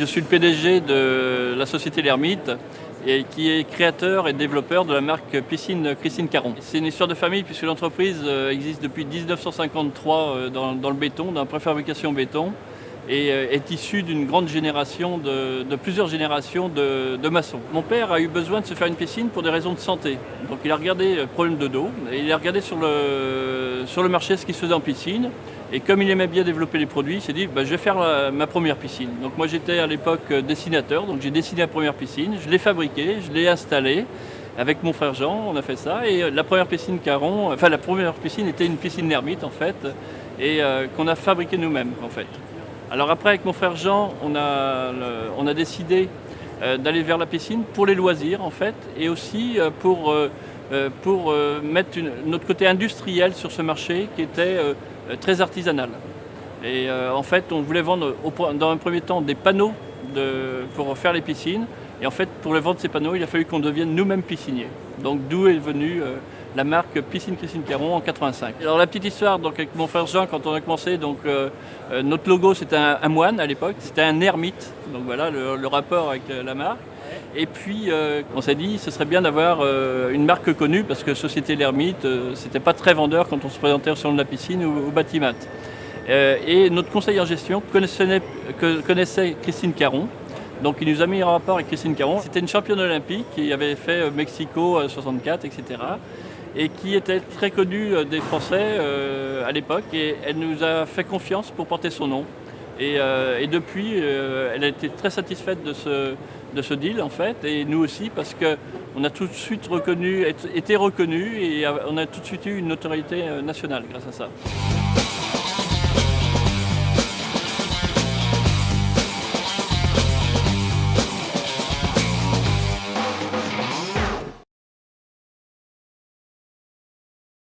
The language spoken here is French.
Je suis le PDG de la société L'Hermite et qui est créateur et développeur de la marque piscine Christine Caron. C'est une histoire de famille puisque l'entreprise existe depuis 1953 dans le béton, dans la préfabrication béton, et est issue d'une grande génération, de plusieurs générations de maçons. Mon père a eu besoin de se faire une piscine pour des raisons de santé. Donc il a regardé problème de dos, et il a regardé sur le marché ce qui se faisait en piscine. Et comme il aimait bien développer les produits, il s'est dit je vais faire ma première piscine. Donc moi j'étais à l'époque dessinateur, donc j'ai dessiné la première piscine, je l'ai fabriquée, je l'ai installée. Avec mon frère Jean, on a fait ça. Et la première piscine Caron, la première piscine était une piscine L'Hermite en fait, et qu'on a fabriquée nous-mêmes en fait. Alors après avec mon frère Jean, on a décidé d'aller vers la piscine pour les loisirs en fait, et aussi pour mettre notre côté industriel sur ce marché qui était très artisanal. Et en fait, on voulait vendre dans un premier temps des panneaux pour faire les piscines. Et en fait, pour les vendre ces panneaux, il a fallu qu'on devienne nous-mêmes pisciniers. Donc d'où est venue la marque Piscine Christine Caron en 85. Alors la petite histoire, donc avec mon frère Jean, quand on a commencé, donc notre logo c'était un moine à l'époque, c'était un ermite. Donc voilà le rapport avec la marque. Et puis on s'est dit ce serait bien d'avoir une marque connue parce que Société L'Hermite, c'était pas très vendeur quand on se présentait au salon de la piscine ou au Batimat. Et notre conseiller en gestion connaissait Christine Caron. Donc il nous a mis en rapport avec Christine Caron. C'était une championne olympique qui avait fait Mexico 64, etc. Et qui était très connue des Français à l'époque. Et elle nous a fait confiance pour porter son nom. Et depuis, elle a été très satisfaite de ce deal en fait. Et nous aussi parce qu'on a tout de suite été reconnus et on a tout de suite eu une notoriété nationale grâce à ça.